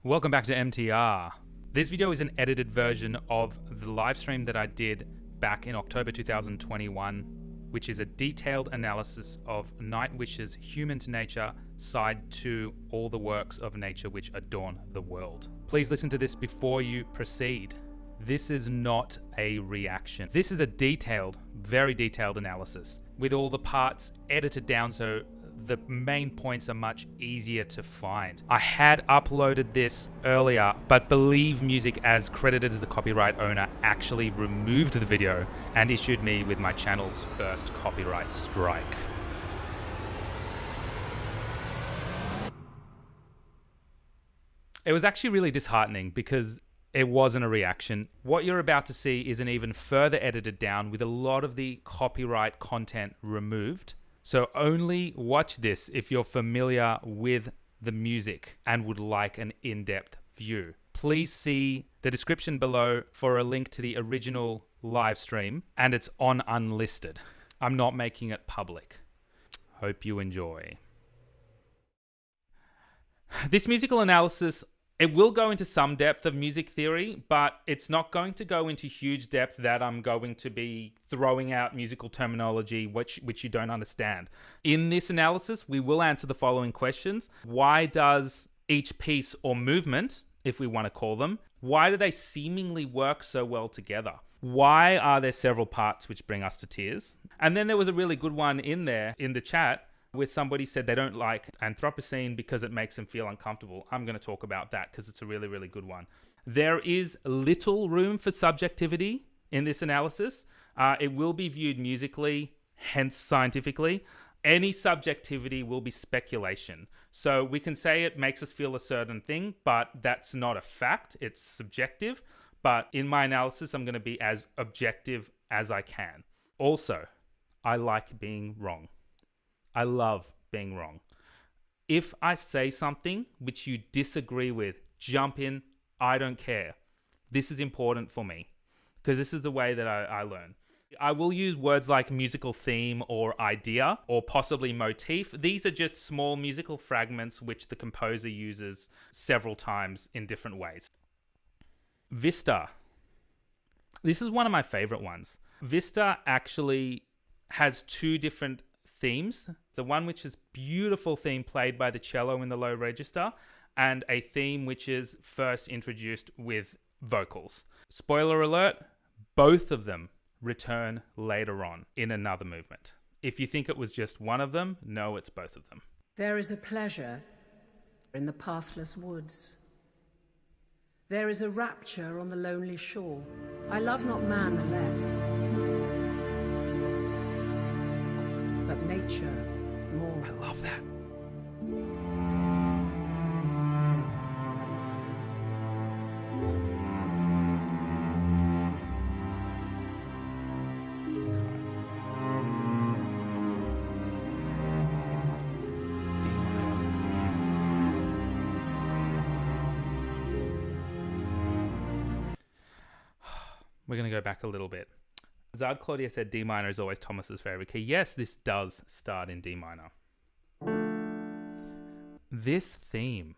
Welcome back to MTR. This video is an edited version of the live stream that I did back in October 2021, which is a detailed analysis of Nightwish's Human to Nature Side 2, all the works of nature which adorn the world. Please listen to this before you proceed. This is not a reaction. This is a detailed, very detailed analysis with all the parts edited down so the main points are much easier to find. I had uploaded this earlier, but Believe Music, as credited as a copyright owner, actually removed the video and issued me with my channel's first copyright strike. It was actually really disheartening because it wasn't a reaction. What you're about to see is an even further edited down with a lot of the copyright content removed. So only watch this if you're familiar with the music and would like an in-depth view. Please see the description below for a link to the original live stream, and it's on unlisted. I'm not making it public. Hope you enjoy. This musical analysis, it will go into some depth of music theory, but it's not going to go into huge depth that I'm going to be throwing out musical terminology which you don't understand. In this analysis, we will answer the following questions. Why does each piece or movement, if we want to call them, why do they seemingly work so well together? Why are there several parts which bring us to tears? And then there was a really good one in there in the chat where somebody said they don't like Anthropocene because it makes them feel uncomfortable. I'm going to talk about that because it's a really, really good one. There is little room for subjectivity in this analysis. It will be viewed musically, hence scientifically. Any subjectivity will be speculation. So we can say it makes us feel a certain thing, but that's not a fact. It's subjective. But in my analysis, I'm going to be as objective as I can. Also, I like being wrong. I love being wrong. If I say something which you disagree with, jump in. I don't care. This is important for me because this is the way that I learn. I will use words like musical theme or idea or possibly motif. These are just small musical fragments which the composer uses several times in different ways. Vista. This is one of my favorite ones. Vista actually has two different themes. The one which is beautiful theme played by the cello in the low register, and a theme which is first introduced with vocals. Spoiler alert, both of them return later on in another movement. If you think it was just one of them, no, it's both of them. There is a pleasure in the pathless woods. There is a rapture on the lonely shore. I love not man the less, but nature more. I love that. We're going to go back a little bit. Zard Claudia said D minor is always Thomas's favorite key. Yes, this does start in D minor. This theme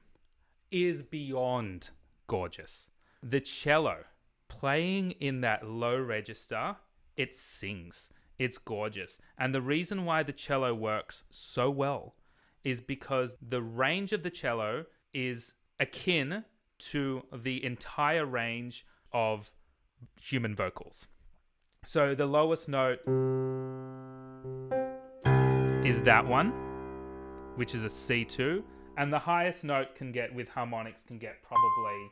is beyond gorgeous. The cello playing in that low register, it sings. It's gorgeous. And the reason why the cello works so well is because the range of the cello is akin to the entire range of human vocals. So the lowest note is that one, which is a C2, and the highest note can get with harmonics can get probably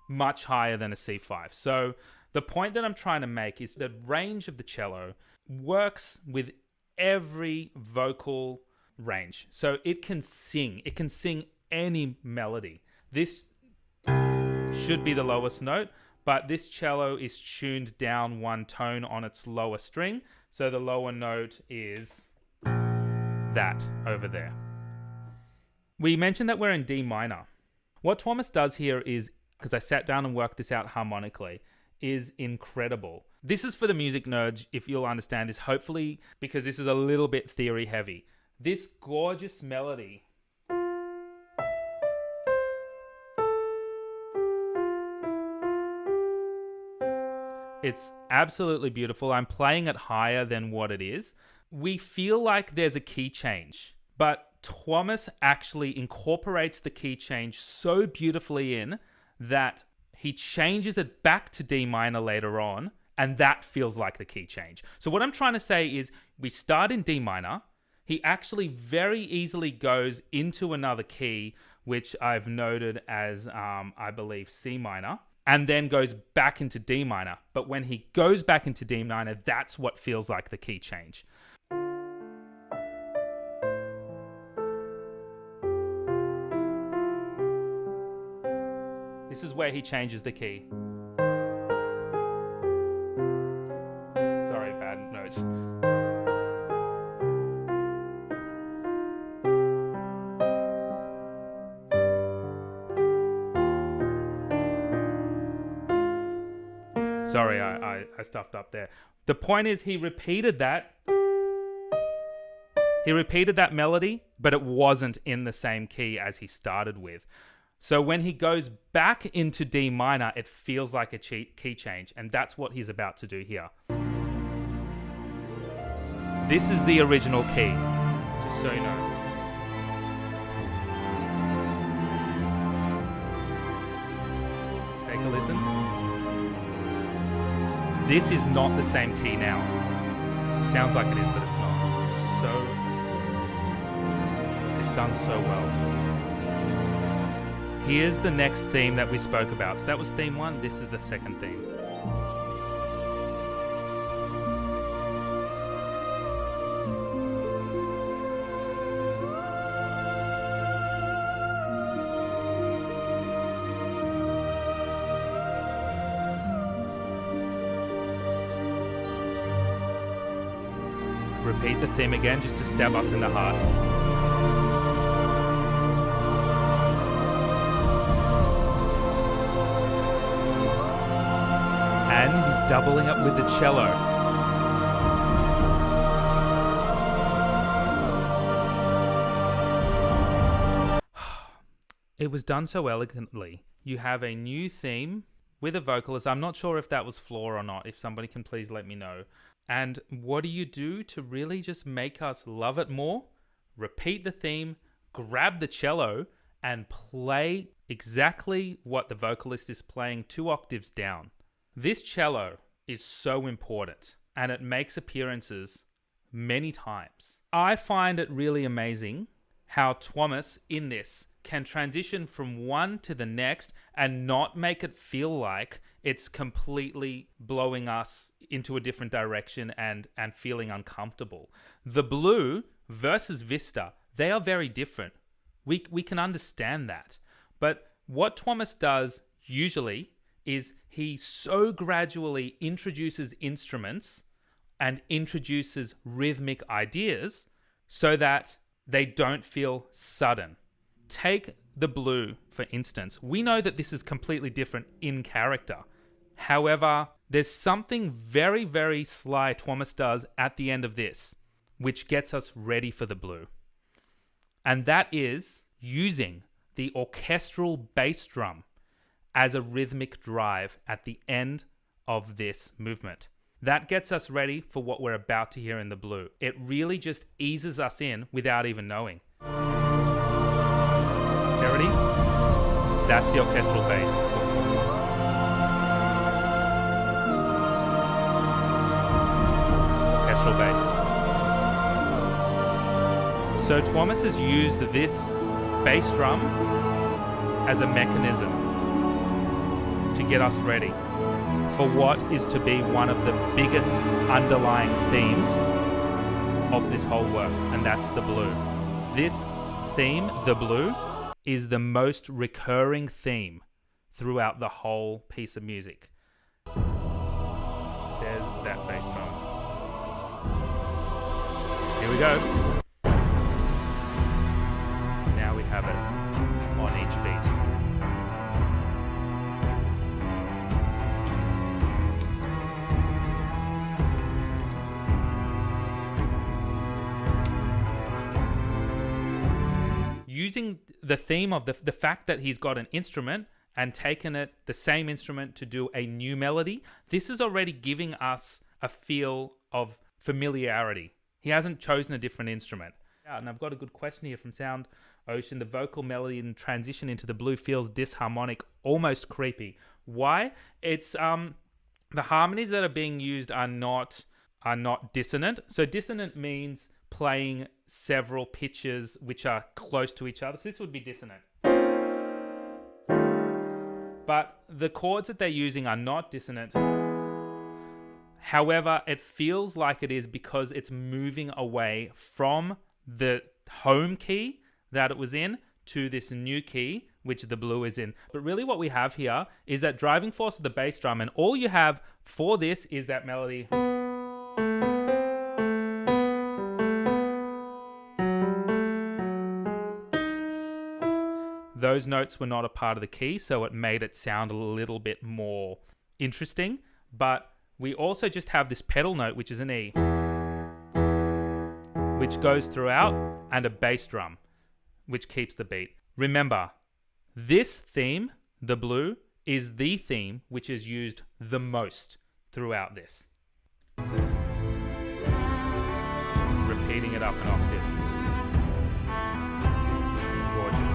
much higher than a C5. So the point that I'm trying to make is the range of the cello works with every vocal range. So it can sing any melody. This should be the lowest note, but this cello is tuned down one tone on its lower string. So the lower note is that over there. We mentioned that we're in D minor. What Thomas does here is, because I sat down and worked this out harmonically, is incredible. This is for the music nerds, if you'll understand this, hopefully, because this is a little bit theory heavy. This gorgeous melody It's absolutely beautiful. I'm playing it higher than what it is. We feel like there's a key change, but Thomas actually incorporates the key change so beautifully in that he changes it back to D minor later on, and that feels like the key change. So what I'm trying to say is we start in D minor. He actually very easily goes into another key, which I've noted as, I believe, C minor, and then goes back into D minor. But when he goes back into D minor, that's what feels like the key change. This is where he changes the key. Sorry, bad notes. Sorry, I stuffed up there. The point is he repeated that. He repeated that melody, but it wasn't in the same key as he started with. So when he goes back into D minor, it feels like a key change, and that's what he's about to do here. This is the original key, just so you know. Take a listen. This is not the same key now. It sounds like it is, but it's not. It's done so well. Here's the next theme that we spoke about. So that was theme 1. This is the second theme. Repeat the theme again just to stab us in the heart. And he's doubling up with the cello. It was done so elegantly. You have a new theme with a vocalist. I'm not sure if that was flaw or not. If somebody can please let me know. And what do you do to really just make us love it more? Repeat the theme, grab the cello, and play exactly what the vocalist is playing 2 octaves down. This cello is so important, and it makes appearances many times. I find it really amazing how Thomas in this can transition from one to the next and not make it feel like it's completely blowing us into a different direction and feeling uncomfortable. The Blue versus Vista, they are very different. We can understand that. But what Thomas does usually is he so gradually introduces instruments and introduces rhythmic ideas so that they don't feel sudden. Take the Blue, for instance. We know that this is completely different in character. However, there's something very, very sly Thomas does at the end of this, which gets us ready for the Blue. And that is using the orchestral bass drum as a rhythmic drive at the end of this movement. That gets us ready for what we're about to hear in the Blue. It really just eases us in without even knowing. Okay, ready? That's the orchestral bass. Orchestral bass. So Thomas has used this bass drum as a mechanism to get us ready for what is to be one of the biggest underlying themes of this whole work, and that's the Blue. This theme, the Blue, is the most recurring theme throughout the whole piece of music. There's that bass drum. Here we go. Now we have it on each beat. Using the theme of the fact that he's got an instrument and taken it, the same instrument, to do a new melody, this is already giving us a feel of familiarity. He hasn't chosen a different instrument. And I've got a good question here from Sound Ocean. The vocal melody and transition into the blue feels disharmonic, almost creepy. Why? It's the harmonies that are being used are not dissonant. So dissonant means playing several pitches which are close to each other. So this would be dissonant. But the chords that they're using are not dissonant. However, it feels like it is because it's moving away from the home key that it was in to this new key, which the blue is in. But really what we have here is that driving force of the bass drum, and all you have for this is that melody. Those notes were not a part of the key, so it made it sound a little bit more interesting. But we also just have this pedal note, which is an E, which goes throughout, and a bass drum, which keeps the beat. Remember, this theme, the blue, is the theme which is used the most throughout this. Repeating it up an octave. Gorgeous.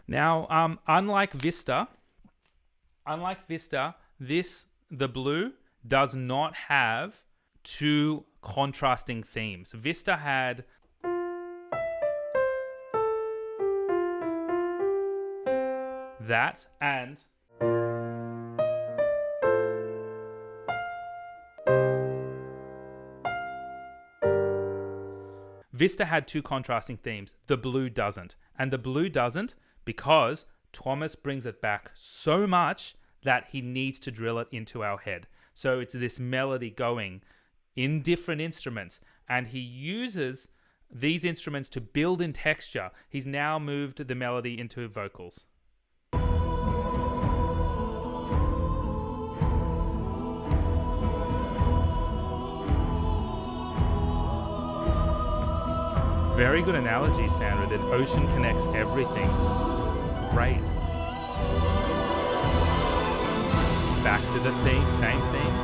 Now, unlike Vista, the blue does not have two contrasting themes. Vista had that, and Vista had two contrasting themes. The blue doesn't. And the blue doesn't because Thomas brings it back so much that he needs to drill it into our head. So it's this melody going in different instruments, and he uses these instruments to build in texture. He's now moved the melody into vocals. Very good analogy, Sandra. The ocean connects everything. Great. Back to the theme, same theme,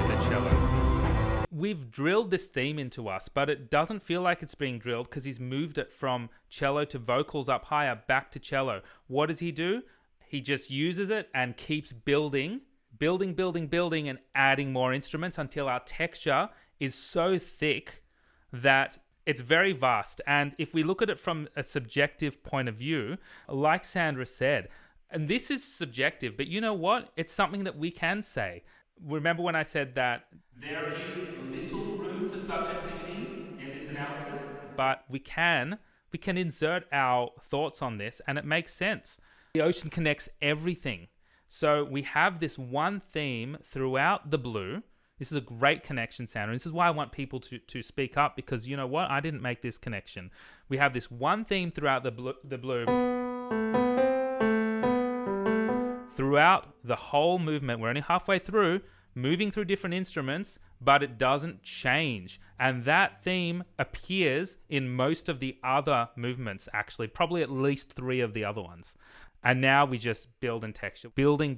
the cello. We've drilled this theme into us, but it doesn't feel like it's being drilled because he's moved it from cello to vocals up higher, back to cello. What does he do? He just uses it and keeps building, and adding more instruments until our texture is so thick that it's very vast. And if we look at it from a subjective point of view, like Sandra said, and this is subjective, but you know what? It's something that we can say. Remember when I said that there is little room for subjectivity in this analysis? But we can insert our thoughts on this, and it makes sense. The ocean connects everything. So we have this one theme throughout the blue. This is a great connection, Sandra. This is why I want people to speak up, because you know what? I didn't make this connection. We have this one theme throughout the blue. Throughout the whole movement, we're only halfway through, moving through different instruments, but it doesn't change. And that theme appears in most of the other movements, actually, probably at least 3 of the other ones. And now we just build in texture. Building.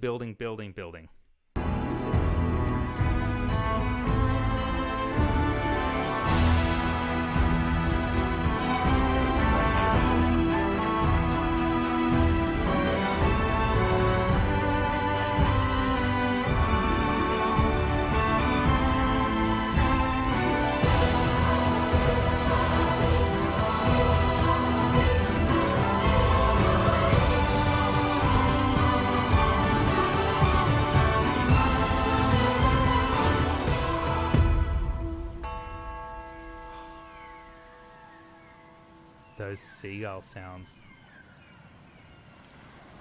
Those seagull sounds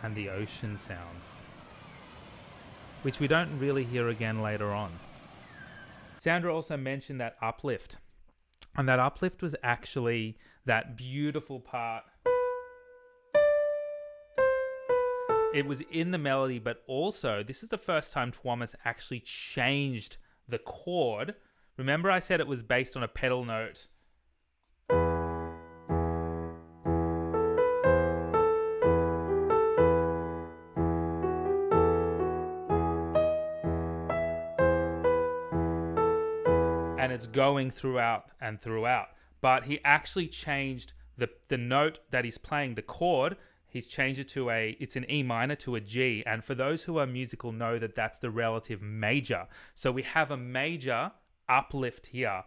and the ocean sounds, which we don't really hear again later on. Sandra also mentioned that uplift, and that uplift was actually that beautiful part. It was in the melody, but also this is the first time Thomas actually changed the chord. Remember I said it was based on a pedal note. and it's going throughout and throughout. But he actually changed the note that he's playing, the chord. He's changed it to it's an E minor to a G. And for those who are musical know that that's the relative major. So we have a major uplift here.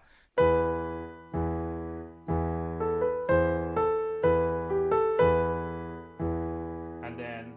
And then...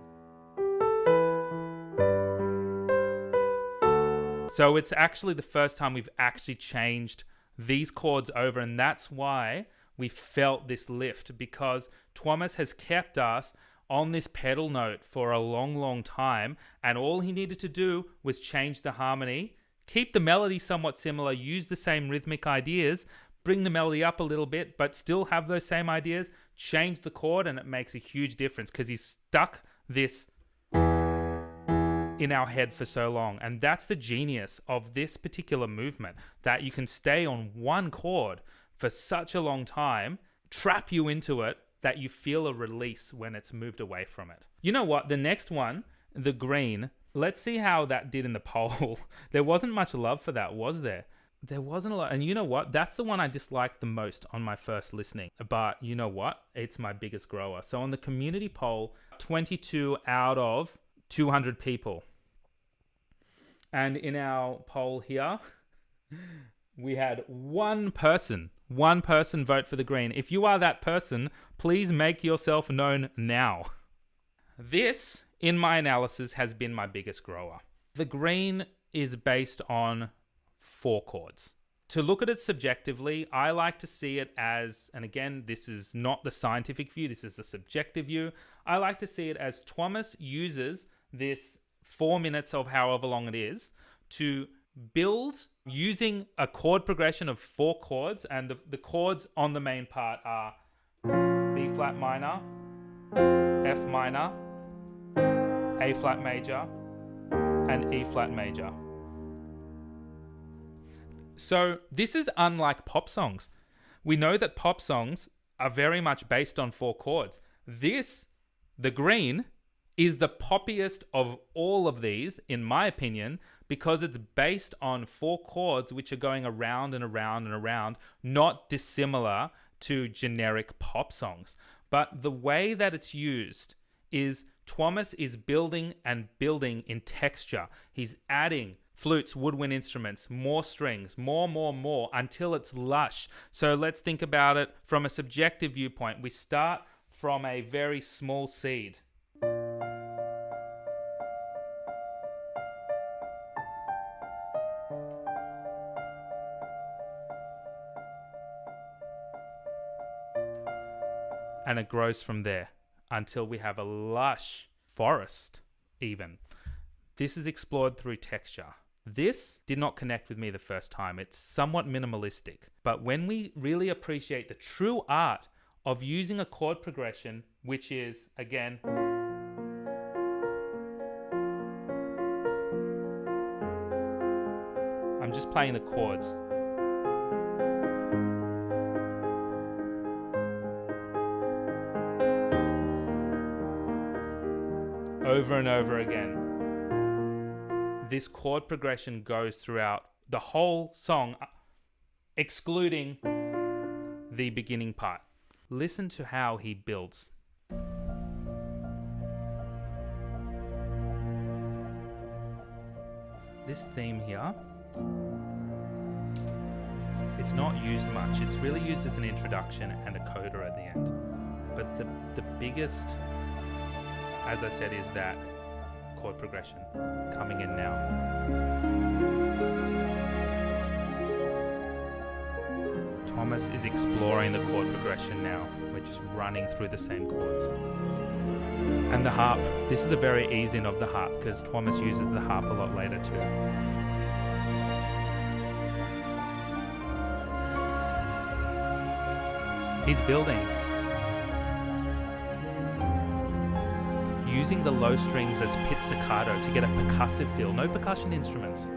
So it's actually the first time we've actually changed these chords over, and that's why we felt this lift, because Thomas has kept us on this pedal note for a long, long time, and all he needed to do was change the harmony, keep the melody somewhat similar, use the same rhythmic ideas, bring the melody up a little bit, but still have those same ideas, change the chord, and it makes a huge difference because he's stuck this in our head for so long. And that's the genius of this particular movement, that you can stay on one chord for such a long time, trap you into it, that you feel a release when it's moved away from it. You know what? The next one, the green, let's see how that did in the poll. There wasn't much love for that, was there? There wasn't a lot. And you know what? That's the one I disliked the most on my first listening. But you know what? It's my biggest grower. So on the community poll, 22 out of 200 people. And in our poll here, we had one person vote for the green. If you are that person, please make yourself known now. This, in my analysis, has been my biggest grower. The green is based on 4 chords. To look at it subjectively, I like to see it as, and again, this is not the scientific view, this is the subjective view. I like to see it as Thomas uses this 4 minutes of however long it is to build using a chord progression of 4 chords, and the chords on the main part are B flat minor, F minor, A flat major, and E flat major. So this is unlike pop songs. We know that pop songs are very much based on 4 chords. This, the green, is the poppiest of all of these, in my opinion, because it's based on 4 chords which are going around and around and around, not dissimilar to generic pop songs. But the way that it's used is Thomas is building and building in texture. He's adding flutes, woodwind instruments, more strings, more, until it's lush. So let's think about it from a subjective viewpoint. We start from a very small seed. And it grows from there until we have a lush forest even. This is explored through texture. This did not connect with me the first time. It's somewhat minimalistic. But when we really appreciate the true art of using a chord progression, which is, again, I'm just playing the chords. Over and over again. This chord progression goes throughout the whole song, excluding the beginning part. Listen to how he builds. This theme here, it's not used much. It's really used as an introduction and a coda at the end. But the biggest, as I said, is that chord progression coming in now. Thomas is exploring the chord progression now. We're just running through the same chords. And the harp. This is a very ease in of the harp because Thomas uses the harp a lot later too. He's building. Using the low strings as pizzicato to get a percussive feel. No percussion instruments.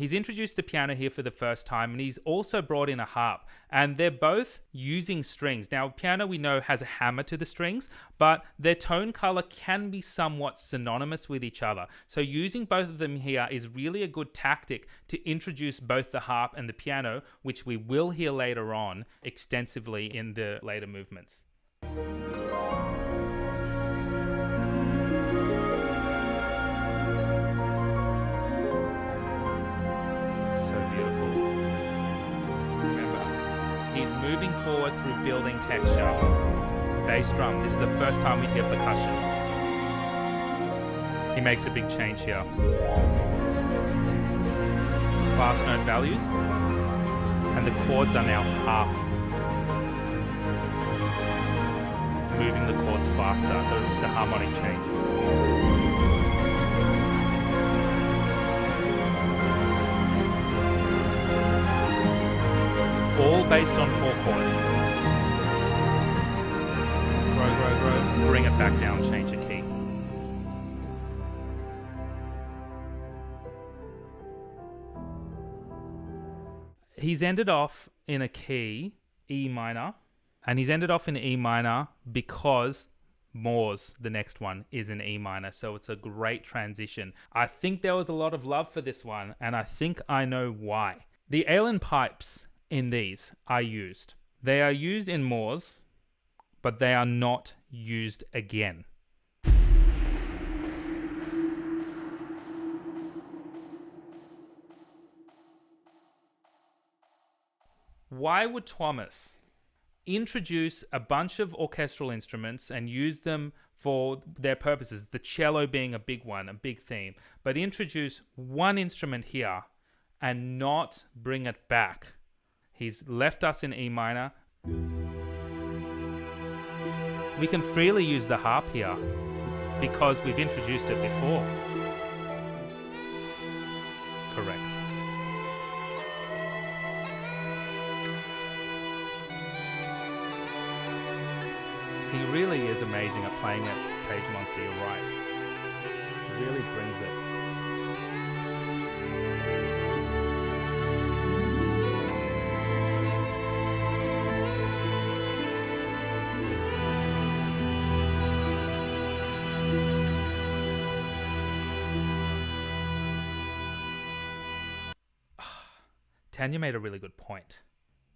He's introduced the piano here for the first time, and he's also brought in a harp, and they're both using strings. Now, piano we know has a hammer to the strings, but their tone color can be somewhat synonymous with each other. So using both of them here is really a good tactic to introduce both the harp and the piano, which we will hear later on extensively in the later movements. Moving forward through building texture. Bass drum, this is the first time we hear percussion. He makes a big change here. Fast note values, and the chords are now half. It's moving the chords faster, the harmonic change. All based on 4 chords. Grow, bring it back down, change the key. He's ended off in a key, E minor, and he's ended off in E minor because Moors, the next one, is in E minor, so it's a great transition. I think there was a lot of love for this one, and I think I know why. The Aeolian pipes in these are used. They are used in Moors, but they are not used again. Why would Thomas introduce a bunch of orchestral instruments and use them for their purposes, the cello being a big one, a big theme, but introduce one instrument here and not bring it back? He's left us in E minor. We can freely use the harp here because we've introduced it before. Correct. He really is amazing at playing it, Page Monster, you're right. He really brings it. Tanya made a really good point.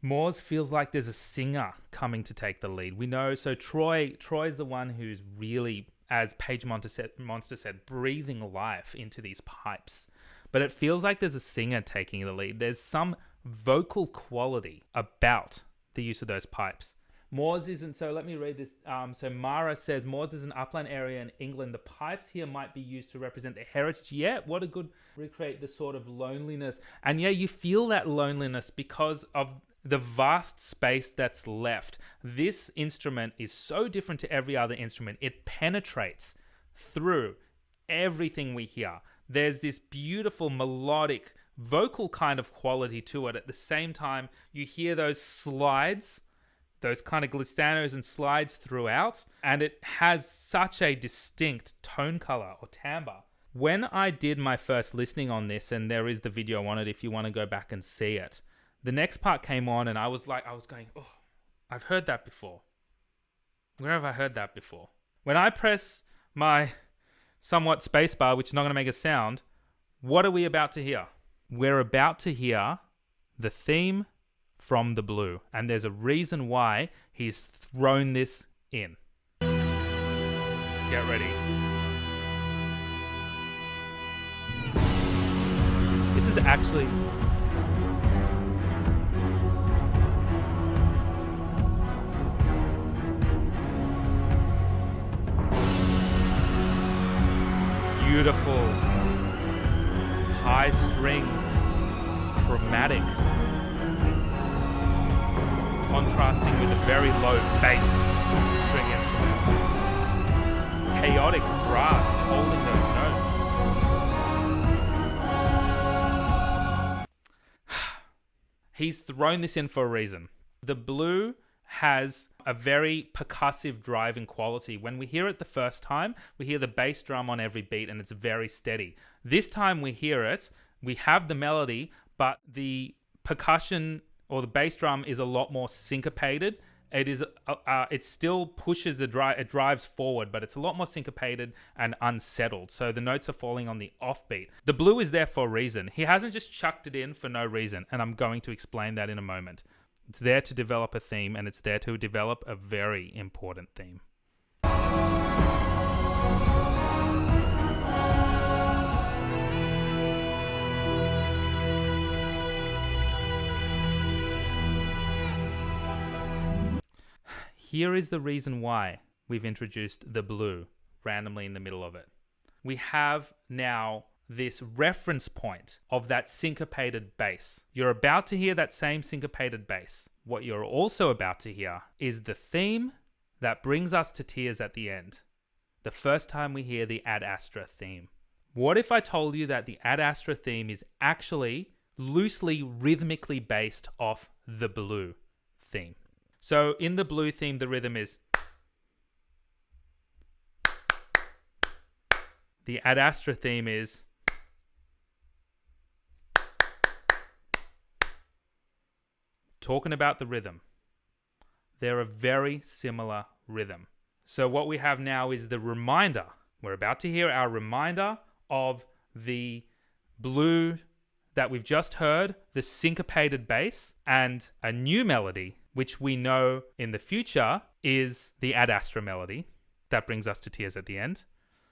Moors feels like there's a singer coming to take the lead. We know, so Troy's the one who's really, as Page Monster said, breathing life into these pipes. But it feels like there's a singer taking the lead. There's some vocal quality about the use of those pipes. Moors isn't, so let me read this. So Mara says, Moors is an upland area in England. The pipes here might be used to represent the heritage. Yeah, what a good recreate the sort of loneliness. And yeah, you feel that loneliness because of the vast space that's left. This instrument is so different to every other instrument. It penetrates through everything we hear. There's this beautiful melodic vocal kind of quality to it. At the same time, you hear those slides, those kind of glissanos and slides throughout, and it has such a distinct tone color or timbre. When I did my first listening on this, and there is the video on it if you want to go back and see it, the next part came on and I was going, oh, I've heard that before. Where have I heard that before? When I press my somewhat spacebar, which is not going to make a sound, what are we about to hear? We're about to hear the theme from the Blue, and there's a reason why he's thrown this in. Get ready. This is actually beautiful, high strings, chromatic, contrasting with a very low bass string instrument. Chaotic brass holding those notes. He's thrown this in for a reason. The Blue has a very percussive driving quality. When we hear it the first time, we hear the bass drum on every beat and it's very steady. This time we hear it We have the melody, but the percussion or the bass drum is a lot more syncopated. It still pushes it drives forward, but it's a lot more syncopated and unsettled. So the notes are falling on the offbeat. The blue is there for a reason. He hasn't just chucked it in for no reason, and I'm going to explain that in a moment. It's there to develop a theme, and it's there to develop a very important theme. Here is the reason why we've introduced the blue randomly in the middle of it. We have now this reference point of that syncopated bass. You're about to hear that same syncopated bass. What you're also about to hear is the theme that brings us to tears at the end. The first time we hear the Ad Astra theme. What if I told you that the Ad Astra theme is actually loosely rhythmically based off the blue theme? So in the blue theme, the rhythm is. The Ad Astra theme is. Talking about the rhythm. They're a very similar rhythm. So what we have now is the reminder. We're about to hear our reminder of the blue that we've just heard, the syncopated bass, and a new melody, which we know in the future is the Ad Astra melody that brings us to tears at the end.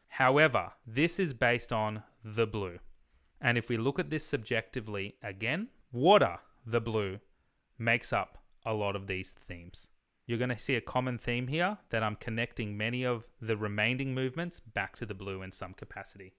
However, this is based on the blue. And if we look at this subjectively again, water, the blue, makes up a lot of these themes. You're going to see a common theme here that I'm connecting many of the remaining movements back to the blue in some capacity.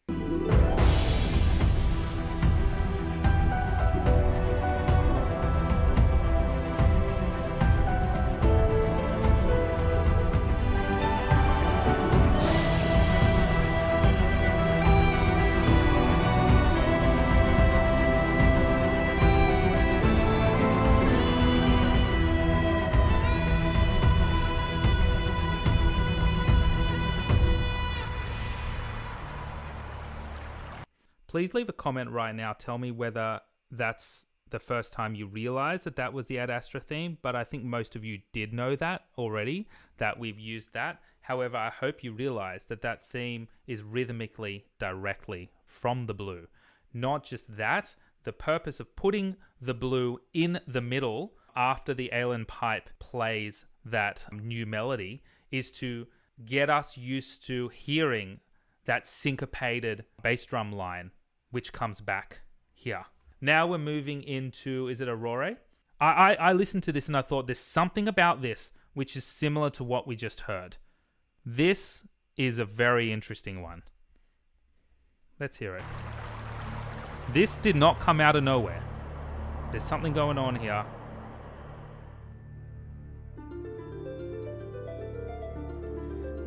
Please leave a comment right now. Tell me whether that's the first time you realized that that was the Ad Astra theme, but I think most of you did know that already, that we've used that. However, I hope you realize that that theme is rhythmically directly from the blue. Not just that, the purpose of putting the blue in the middle after the Aeolian pipe plays that new melody is to get us used to hearing that syncopated bass drum line, which comes back here. Now we're moving into, is it Aurora? I listened to this and I thought there's something about this which is similar to what we just heard. This is a very interesting one. Let's hear it. This did not come out of nowhere. There's something going on here.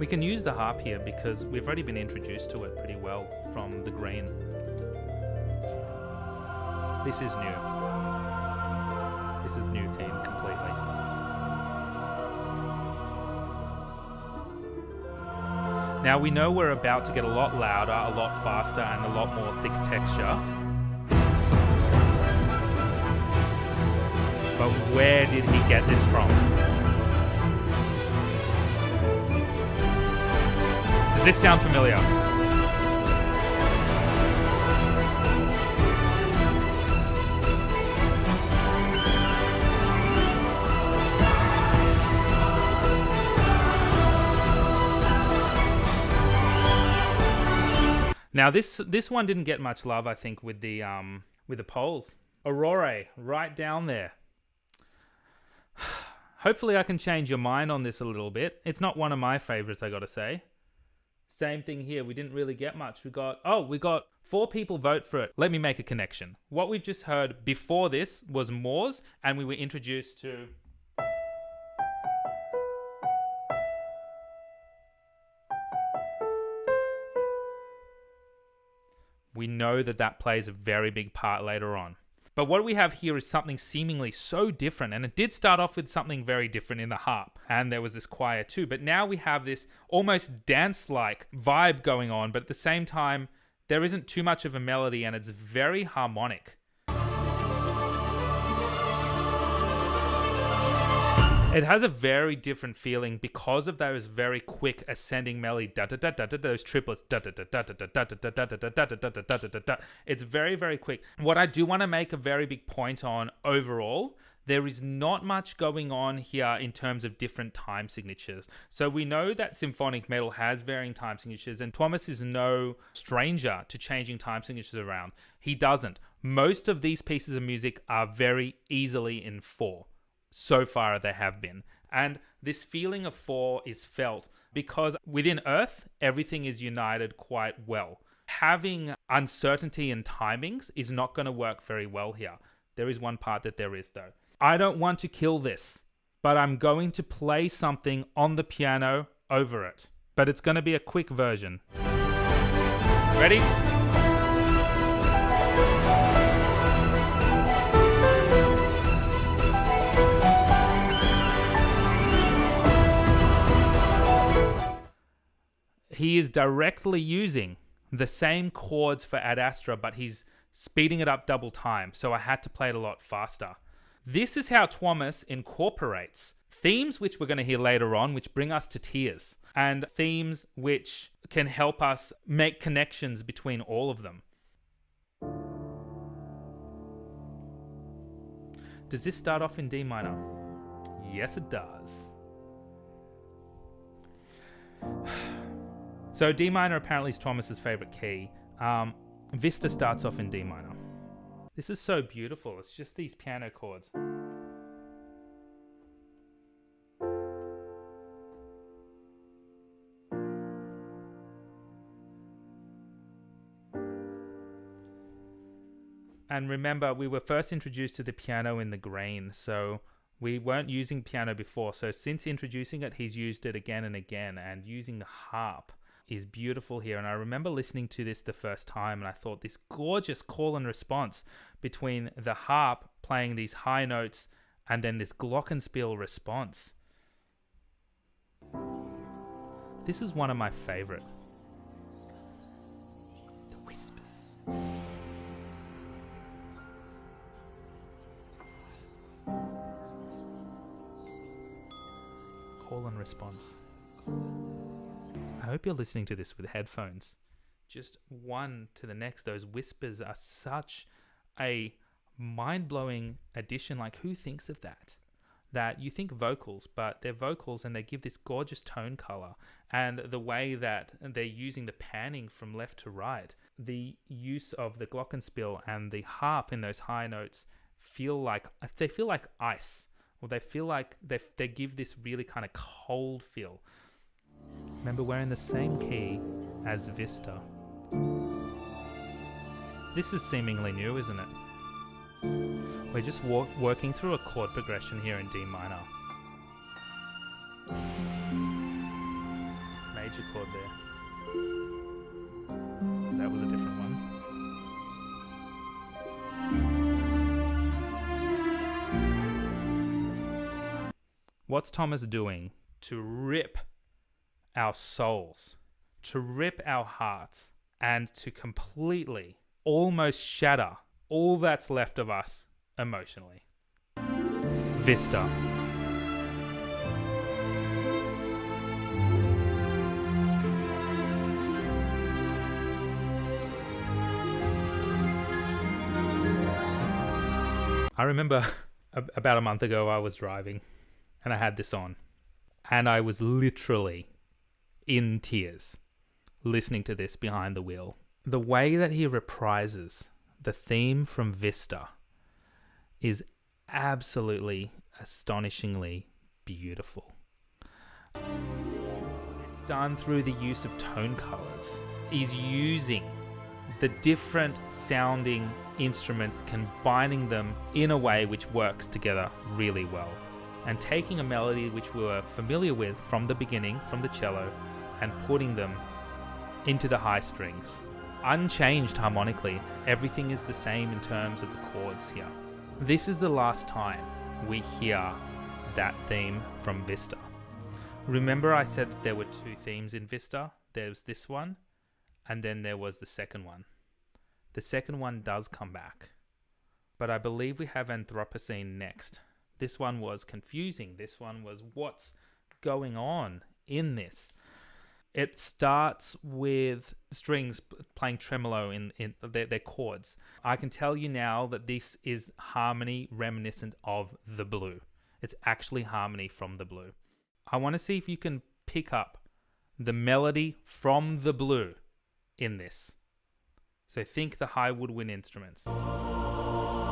We can use the harp here because we've already been introduced to it pretty well from the green. This is new. This is new theme completely. Now we know we're about to get a lot louder, a lot faster, and a lot more thick texture. But where did he get this from? Does this sound familiar? Now this one didn't get much love, I think, with the polls. Aurora, right down there. Hopefully I can change your mind on this a little bit. It's not one of my favorites, I gotta say. Same thing here. We didn't really get much. We got 4 people vote for it. Let me make a connection. What we've just heard before this was Moors, and we were introduced to... We know that plays a very big part later on. But what we have here is something seemingly so different. And it did start off with something very different in the harp. And there was this choir too. But now we have this almost dance-like vibe going on. But at the same time, There isn't too much of a melody and it's very harmonic. It has a very different feeling because of those very quick ascending melody, those triplets. It's very, very quick. What I do want to make a very big point on overall, there is not much going on here in terms of different time signatures. So we know that symphonic metal has varying time signatures, and Thomas is no stranger to changing time signatures around. He doesn't. Most of these pieces of music are very easily in 4. So far they have been. And this feeling of 4 is felt because within Earth, everything is united quite well. Having uncertainty in timings is not going to work very well here. There is one part that there is though. I don't want to kill this, but I'm going to play something on the piano over it. But it's going to be a quick version. Ready? He is directly using the same chords for Ad Astra, but he's speeding it up double time, so I had to play it a lot faster. This is how Thomas incorporates themes which we're going to hear later on, which bring us to tears, and themes which can help us make connections between all of them. Does this start off in D minor? Yes, it does. So D minor apparently is Thomas's favorite key. Vista starts off in D minor. This is so beautiful. It's just these piano chords. And remember, we were first introduced to the piano in the grain, so we weren't using piano before. So since introducing it, he's used it again and again, and using the harp is beautiful here. And I remember listening to this the first time and I thought this gorgeous call and response between the harp playing these high notes and then this glockenspiel response. This is one of my favorite. The whispers. Call and response. I hope you're listening to this with headphones. Just one to the next. Those whispers are such a mind-blowing addition. Like, who thinks of that? That you think vocals, but they're vocals and they give this gorgeous tone color. And the way that they're using the panning from left to right, the use of the glockenspiel and the harp in those high notes feel like ice, or they feel like they give this really kind of cold feel. Remember, we're in the same key as Vista. This is seemingly new, isn't it? We're just working through a chord progression here in D minor. Major chord there. That was a different one. What's Thomas doing to rip our souls, to rip our hearts, and to completely, almost shatter all that's left of us emotionally? Vista. I remember about a month ago I was driving and I had this on and I was literally in tears listening to this behind the wheel. The way that he reprises the theme from Vista is absolutely astonishingly beautiful. It's done through the use of tone colors. He's using the different sounding instruments, combining them in a way which works together really well, and taking a melody which we were familiar with from the beginning, from the cello, and putting them into the high strings. Unchanged harmonically, everything is the same in terms of the chords here. This is the last time we hear that theme from Vista. Remember I said that there were two themes in Vista? There's this one, and then there was the second one. The second one does come back, but I believe we have Anthropocene next. This one was confusing. This one was what's going on in this. It starts with strings playing tremolo in their chords. I can tell you now that this is harmony reminiscent of the blue. It's actually harmony from the blue. I want to see if you can pick up the melody from the blue in this. So think the high woodwind instruments.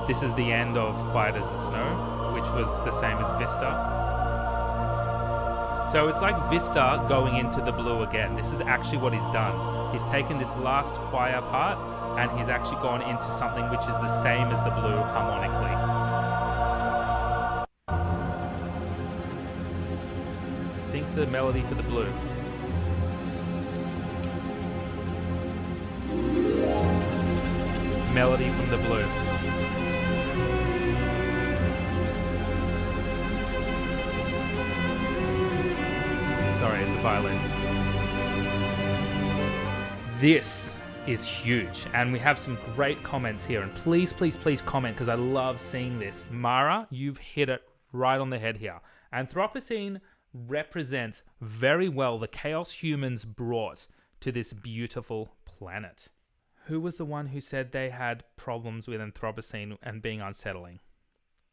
This is the end of Quiet as the Snow, which was the same as Vista. So it's like Vista going into the blue again. This is actually what he's done. He's taken this last choir part and he's actually gone into something which is the same as the blue harmonically. Think the melody for the blue. Melody from the blue. Sorry, it's a violin. This is huge, and we have some great comments here, and please comment, because I love seeing this. Mara, you've hit it right on the head here. Anthropocene represents very well the chaos humans brought to this beautiful planet. Who was the one who said they had problems with Anthropocene and being unsettling?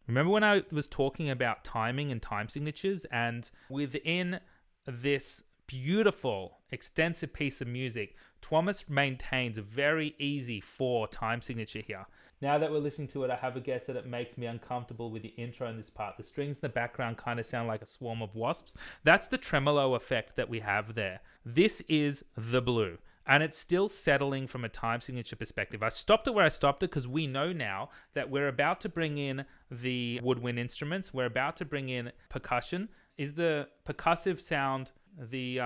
Remember when I was talking about timing and time signatures, and within this beautiful, extensive piece of music, Thomas maintains a very easy 4 time signature here. Now that we're listening to it, I have a guess that it makes me uncomfortable with the intro in this part. The strings in the background kind of sound like a swarm of wasps. That's the tremolo effect that we have there. This is the blue, and it's still settling from a time signature perspective. I stopped it where I stopped it because we know now that we're about to bring in the woodwind instruments. We're about to bring in percussion. Is the percussive sound the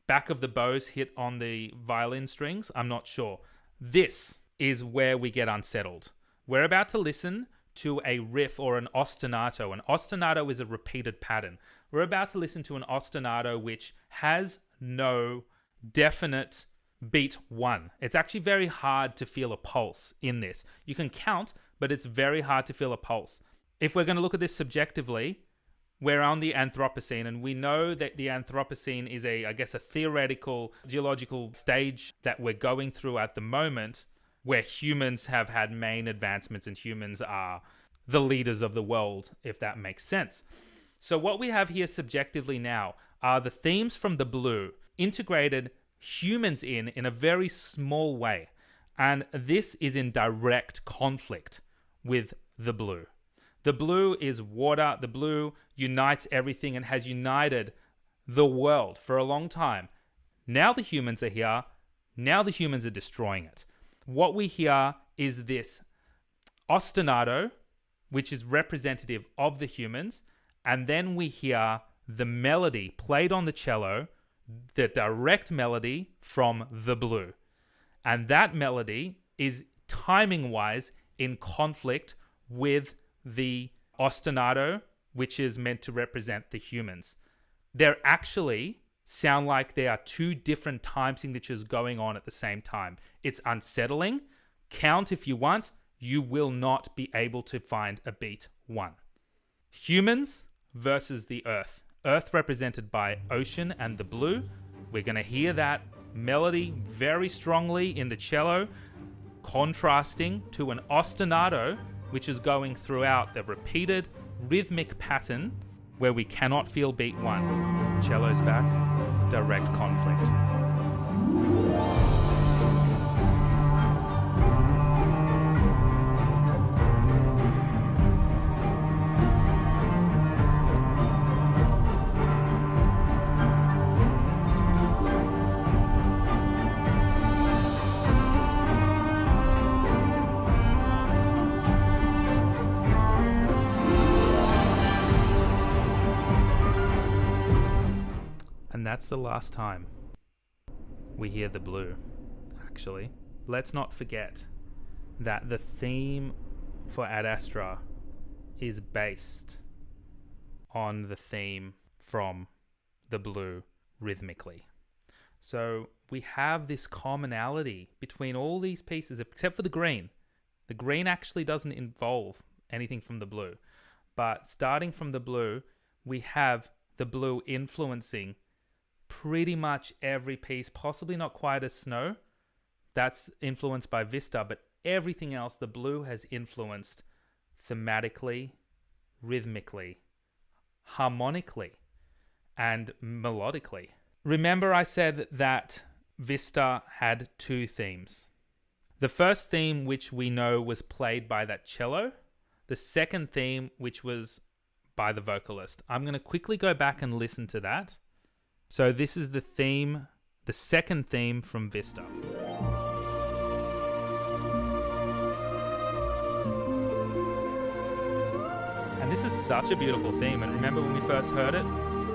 back of the bows hit on the violin strings? I'm not sure. This is where we get unsettled. We're about to listen to a riff or an ostinato. An ostinato is a repeated pattern. We're about to listen to an ostinato which has no definite beat 1. It's actually very hard to feel a pulse in this. You can count, but it's very hard to feel a pulse. If we're going to look at this subjectively, we're on the Anthropocene, and we know that the Anthropocene is a theoretical geological stage that we're going through at the moment, where humans have had main advancements and humans are the leaders of the world, if that makes sense. So what we have here subjectively now are the themes from the blue integrated humans in a very small way. And this is in direct conflict with the blue. The blue is water. The blue unites everything and has united the world for a long time. Now the humans are here. Now the humans are destroying it. What we hear is this ostinato, which is representative of the humans. And then we hear the melody played on the cello, the direct melody from the blue. And that melody is timing-wise in conflict with the ostinato, which is meant to represent the humans. They actually sound like there are 2 different time signatures going on at the same time. It's unsettling. Count if you want. You will not be able to find a beat 1. Humans versus the earth. Earth represented by ocean and the blue. We're going to hear that melody very strongly in the cello, contrasting to an ostinato, which is going throughout the repeated rhythmic pattern where we cannot feel beat 1. Cello's back, direct conflict. And that's the last time we hear the blue, actually. Let's not forget that the theme for Ad Astra is based on the theme from the blue rhythmically. So we have this commonality between all these pieces, except for the green. The green actually doesn't involve anything from the blue. But starting from the blue, we have the blue influencing pretty much every piece, possibly not quite as Snow. That's influenced by Vista, but everything else, the blue has influenced thematically, rhythmically, harmonically, and melodically. Remember I said that Vista had two themes. The first theme, which we know was played by that cello. The second theme, which was by the vocalist. I'm going to quickly go back and listen to that. So this is the theme, the second theme from Vista. And this is such a beautiful theme. And remember when we first heard it?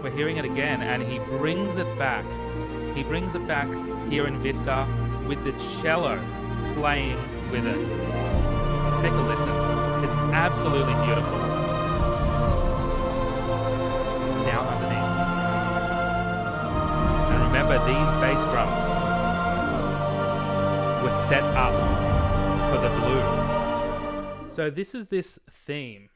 We're hearing it again, and he brings it back. He brings it back here in Vista with the cello playing with it. Take a listen. It's absolutely beautiful. It's down underneath. And remember, these bass drums were set up for the blue. So this is this theme.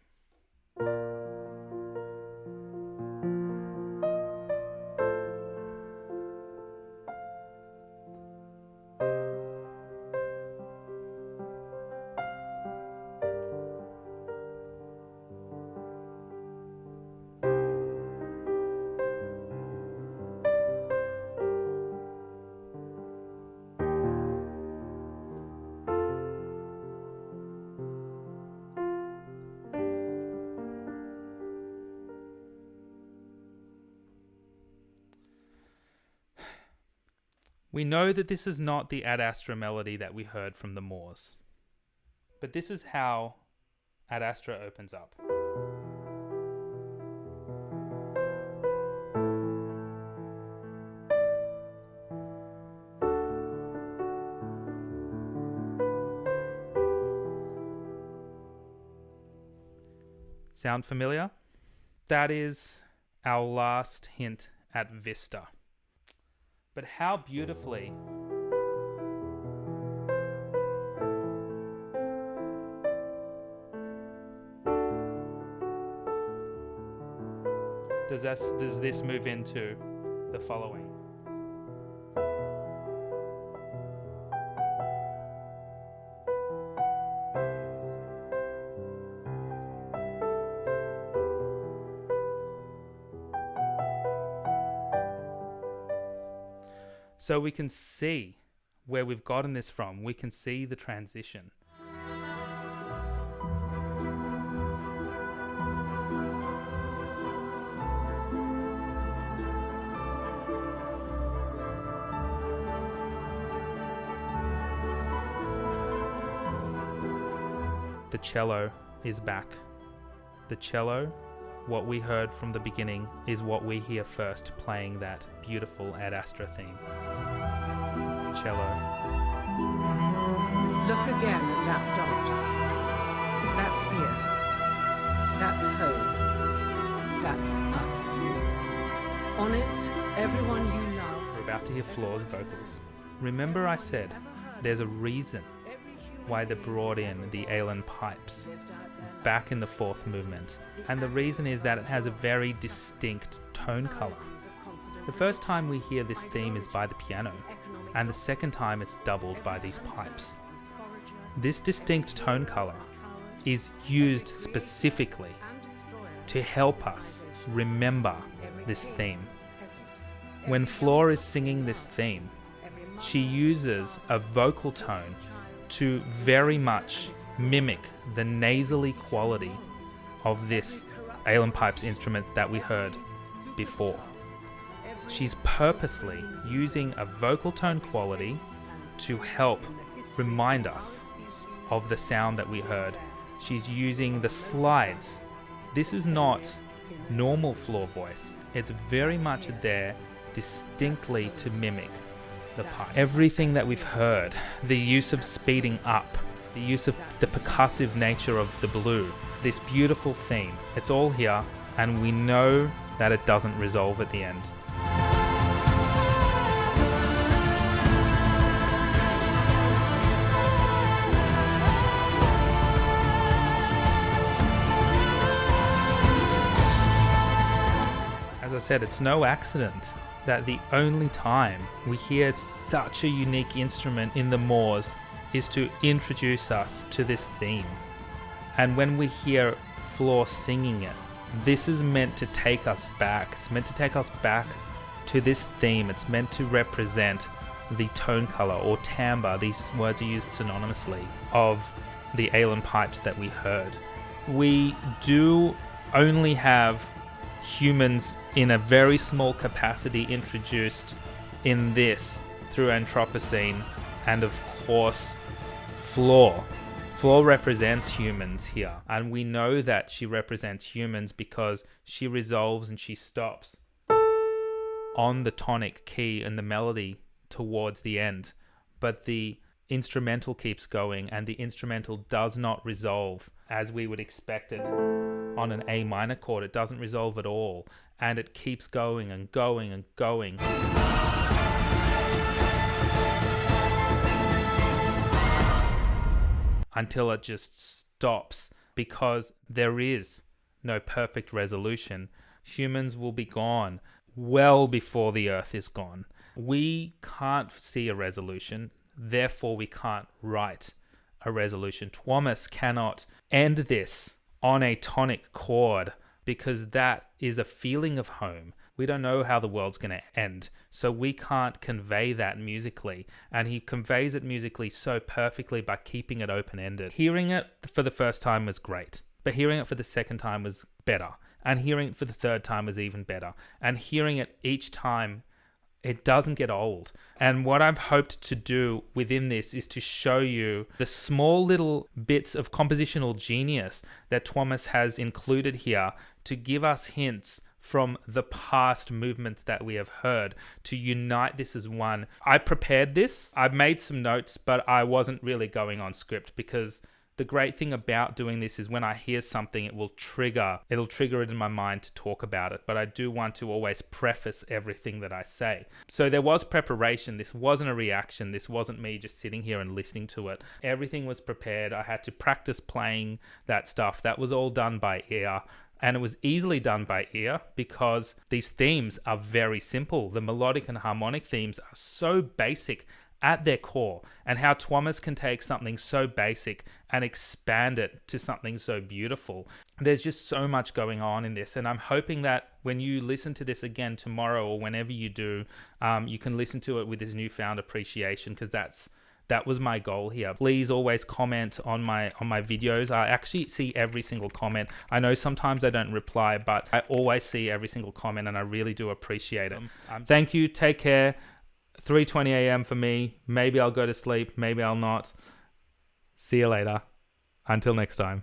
We know that this is not the Ad Astra melody that we heard from the Moors, but this is how Ad Astra opens up. Sound familiar? That is our last hint at Vista. But how beautifully does this move into the following? So we can see where we've gotten this from. We can see the transition. The cello is back. The cello, what we heard from the beginning, is what we hear first playing that beautiful Ad Astra theme. Cello. Look again at that dot. That's here. That's home. That's us. On it, everyone you love. We're about to hear Floor's vocals. Remember I said there's a reason why they brought in the Aeolian pipes back in the fourth movement. And the reason is that it has a very distinct tone color. The first time we hear this theme is by the piano, and the second time it's doubled by these pipes. This distinct tone color is used specifically to help us remember this theme. When Floor is singing this theme, she uses a vocal tone to very much mimic the nasally quality of this Aeolian pipes instrument that we heard before. She's purposely using a vocal tone quality to help remind us of the sound that we heard. She's using the slides. This is not normal Floor voice. It's very much there distinctly to mimic the pipe. Everything that we've heard, the use of speeding up, the use of the percussive nature of the blue, this beautiful theme, it's all here, and we know that it doesn't resolve at the end. As I said, it's no accident that the only time we hear such a unique instrument in the Moors is to introduce us to this theme. And when we hear Floor singing it, this is meant to take us back. It's meant to take us back to this theme. It's meant to represent the tone color or timbre, these words are used synonymously, of the Aeolian pipes that we heard. We do only have humans in a very small capacity introduced in this through Anthropocene, and of course Floor. Floor represents humans here, and we know that she represents humans because she resolves and she stops on the tonic key and the melody towards the end, but the instrumental keeps going, and the instrumental does not resolve as we would expect it on an A minor chord. It doesn't resolve at all, and it keeps going and going and going until it just stops, because there is no perfect resolution. Humans will be gone well before the Earth is gone. We can't see a resolution, therefore we can't write a resolution. Thomas cannot end this on a tonic chord because that is a feeling of home. We don't know how the world's going to end, so we can't convey that musically, and he conveys it musically so perfectly by keeping it open-ended. Hearing it for the first time was great, but hearing it for the second time was better, and hearing it for the third time was even better, and hearing it each time, it doesn't get old. And what I've hoped to do within this is to show you the small little bits of compositional genius that Thomas has included here to give us hints from the past movements that we have heard to unite this as one. I prepared this. I've made some notes, but I wasn't really going on script, because the great thing about doing this is when I hear something, it'll trigger it in my mind to talk about it. But I do want to always preface everything that I say. So there was preparation. This wasn't a reaction. This wasn't me just sitting here and listening to it. Everything was prepared. I had to practice playing that stuff. That was all done by ear. And it was easily done by ear because these themes are very simple. The melodic and harmonic themes are so basic at their core, and how Thomas can take something so basic and expand it to something so beautiful. There's just so much going on in this, and I'm hoping that when you listen to this again tomorrow or whenever you do, you can listen to it with this newfound appreciation, because that was my goal here. Please always comment on my videos. I actually see every single comment. I know sometimes I don't reply, but I always see every single comment, and I really do appreciate it. Thank you. Take care. 3:20 a.m. for me. Maybe I'll go to sleep. Maybe I'll not. See you later. Until next time.